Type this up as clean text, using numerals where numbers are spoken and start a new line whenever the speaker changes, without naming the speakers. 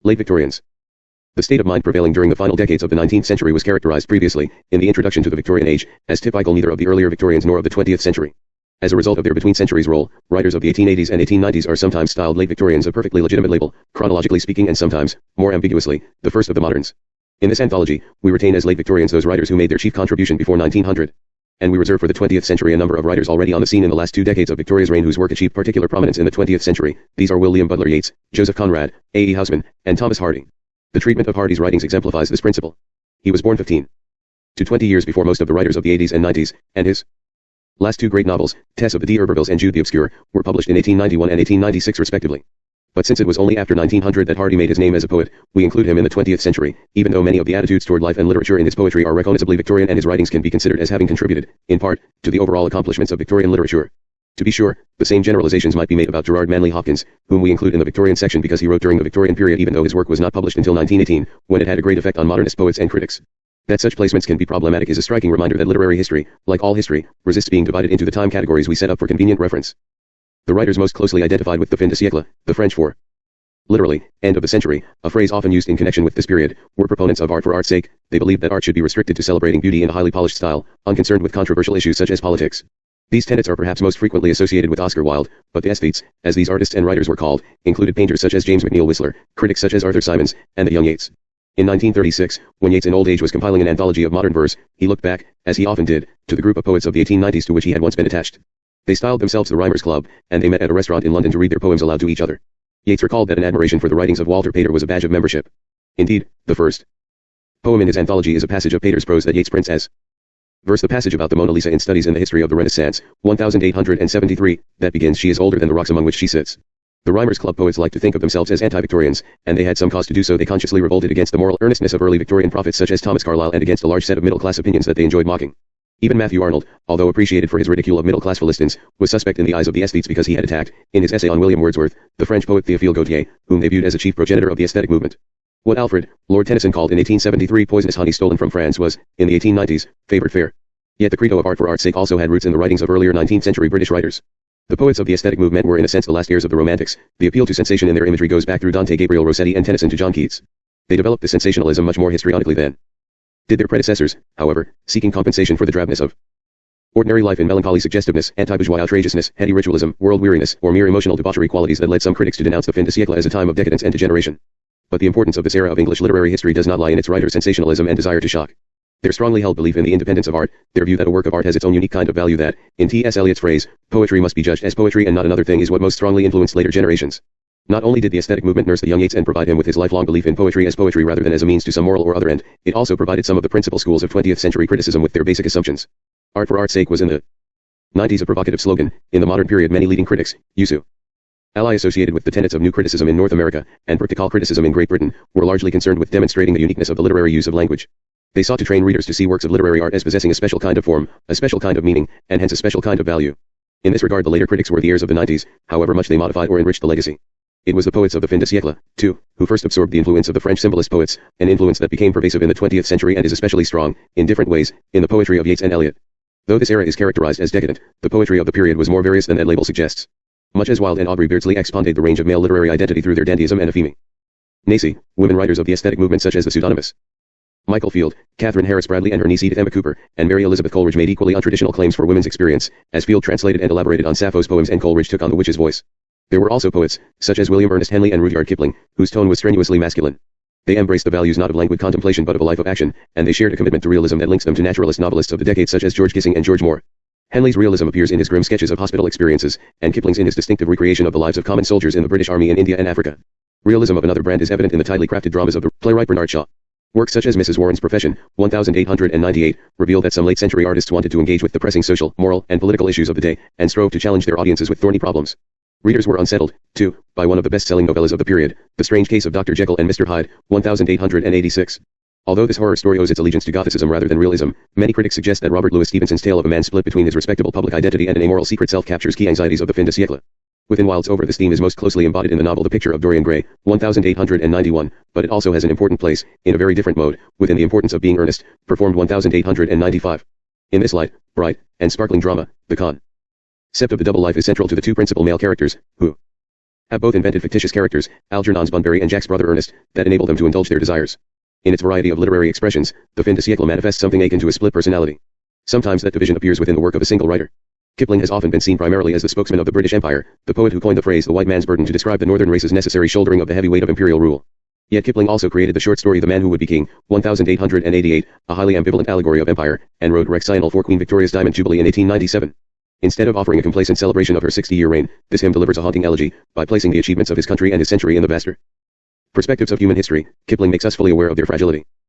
Late Victorians. The state of mind prevailing during the final decades of the 19th century was characterized previously, in the introduction to the Victorian age, as typical neither of the earlier Victorians nor of the 20th century. As a result of their between-centuries role, writers of the 1880s and 1890s are sometimes styled late Victorians, a perfectly legitimate label, chronologically speaking, and sometimes, more ambiguously, the first of the moderns. In this anthology, we retain as late Victorians those writers who made their chief contribution before 1900. And we reserve for the 20th century a number of writers already on the scene in the last 2 decades of Victoria's reign whose work achieved particular prominence in the 20th century. These are William Butler Yeats, Joseph Conrad, A. E. Housman, and Thomas Hardy. The treatment of Hardy's writings exemplifies this principle. He was born 15 to 20 years before most of the writers of the 80s and 90s, and his last 2 great novels, Tess of the d'Urbervilles and Jude the Obscure, were published in 1891 and 1896 respectively. But since it was only after 1900 that Hardy made his name as a poet, we include him in the 20th century, even though many of the attitudes toward life and literature in his poetry are recognizably Victorian and his writings can be considered as having contributed, in part, to the overall accomplishments of Victorian literature. To be sure, the same generalizations might be made about Gerard Manley Hopkins, whom we include in the Victorian section because he wrote during the Victorian period even though his work was not published until 1918, when it had a great effect on modernist poets and critics. That such placements can be problematic is a striking reminder that literary history, like all history, resists being divided into the time categories we set up for convenient reference. The writers most closely identified with the fin de siècle, the French for literally, end of the century, a phrase often used in connection with this period, were proponents of art for art's sake. They believed that art should be restricted to celebrating beauty in a highly polished style, unconcerned with controversial issues such as politics. These tenets are perhaps most frequently associated with Oscar Wilde, but the aesthetes, as these artists and writers were called, included painters such as James McNeill Whistler, critics such as Arthur Symons, and the young Yeats. In 1936, when Yeats in old age was compiling an anthology of modern verse, he looked back, as he often did, to the group of poets of the 1890s to which he had once been attached. They styled themselves the Rhymers Club, and they met at a restaurant in London to read their poems aloud to each other. Yeats recalled that an admiration for the writings of Walter Pater was a badge of membership. Indeed, the first poem in his anthology is a passage of Pater's prose that Yeats prints as verse. The passage about the Mona Lisa in Studies in the History of the Renaissance, 1873, that begins, "She is older than the rocks among which she sits." The Rhymers Club poets like to think of themselves as anti-Victorians, and they had some cause to do so. They consciously revolted against the moral earnestness of early Victorian prophets such as Thomas Carlyle and against a large set of middle-class opinions that they enjoyed mocking. Even Matthew Arnold, although appreciated for his ridicule of middle-class Philistines, was suspect in the eyes of the aesthetes because he had attacked, in his essay on William Wordsworth, the French poet Théophile Gautier, whom they viewed as a chief progenitor of the aesthetic movement. What Alfred, Lord Tennyson called in 1873 poisonous honey stolen from France was, in the 1890s, favored fare. Yet the credo of art for art's sake also had roots in the writings of earlier 19th century British writers. The poets of the aesthetic movement were in a sense the last heirs of the Romantics. The appeal to sensation in their imagery goes back through Dante Gabriel Rossetti and Tennyson to John Keats. They developed the sensationalism much more histrionically than did their predecessors, however, seeking compensation for the drabness of ordinary life in melancholy suggestiveness, anti-bourgeois outrageousness, heady ritualism, world weariness, or mere emotional debauchery, qualities that led some critics to denounce the fin de siècle as a time of decadence and degeneration. But the importance of this era of English literary history does not lie in its writers' sensationalism and desire to shock. Their strongly held belief in the independence of art, their view that a work of art has its own unique kind of value that, in T.S. Eliot's phrase, poetry must be judged as poetry and not another thing, is what most strongly influenced later generations. Not only did the aesthetic movement nurse the young Yeats and provide him with his lifelong belief in poetry as poetry rather than as a means to some moral or other end, it also provided some of the principal schools of 20th century criticism with their basic assumptions. Art for art's sake was in the 90s a provocative slogan. In the modern period, many leading critics, Yusu ally associated with the tenets of new criticism in North America, and practical criticism in Great Britain, were largely concerned with demonstrating the uniqueness of the literary use of language. They sought to train readers to see works of literary art as possessing a special kind of form, a special kind of meaning, and hence a special kind of value. In this regard the later critics were the heirs of the 90s, however much they modified or enriched the legacy. It was the poets of the fin de siècle, too, who first absorbed the influence of the French symbolist poets, an influence that became pervasive in the 20th century and is especially strong, in different ways, in the poetry of Yeats and Eliot. Though this era is characterized as decadent, the poetry of the period was more various than that label suggests. Much as Wilde and Aubrey Beardsley expanded the range of male literary identity through their dandyism and effeminacy, women writers of the aesthetic movement such as the pseudonymous Michael Field, Catherine Harris Bradley and her niece Edith Emma Cooper, and Mary Elizabeth Coleridge made equally untraditional claims for women's experience, as Field translated and elaborated on Sappho's poems and Coleridge took on the witch's voice. There were also poets, such as William Ernest Henley and Rudyard Kipling, whose tone was strenuously masculine. They embraced the values not of languid contemplation but of a life of action, and they shared a commitment to realism that links them to naturalist novelists of the decade such as George Gissing and George Moore. Henley's realism appears in his grim sketches of hospital experiences, and Kipling's in his distinctive recreation of the lives of common soldiers in the British Army in India and Africa. Realism of another brand is evident in the tightly crafted dramas of the playwright Bernard Shaw. Works such as Mrs. Warren's Profession, 1898, reveal that some late-century artists wanted to engage with the pressing social, moral, and political issues of the day, and strove to challenge their audiences with thorny problems. Readers were unsettled, too, by one of the best-selling novellas of the period, The Strange Case of Dr. Jekyll and Mr. Hyde, 1886. Although this horror story owes its allegiance to Gothicism rather than realism, many critics suggest that Robert Louis Stevenson's tale of a man split between his respectable public identity and an amoral secret self captures key anxieties of the fin de siècle. Within Wilde's Over, this theme is most closely embodied in the novel The Picture of Dorian Gray, 1891, but it also has an important place, in a very different mode, within The Importance of Being Earnest, performed 1895. In this light, bright, and sparkling drama, the concept of the double life is central to the two principal male characters, who have both invented fictitious characters, Algernon's Bunbury and Jack's brother Ernest, that enable them to indulge their desires. In its variety of literary expressions, the fin de siècle manifests something akin to a split personality. Sometimes that division appears within the work of a single writer. Kipling has often been seen primarily as the spokesman of the British Empire, the poet who coined the phrase the white man's burden to describe the northern race's necessary shouldering of the heavy weight of imperial rule. Yet Kipling also created the short story The Man Who Would Be King, 1888, a highly ambivalent allegory of empire, and wrote Rex Signal for Queen Victoria's Diamond Jubilee in 1897. Instead of offering a complacent celebration of her 60-year reign, this hymn delivers a haunting elegy, by placing the achievements of his country and his century in the vaster perspectives of human history. Kipling makes us fully aware of their fragility.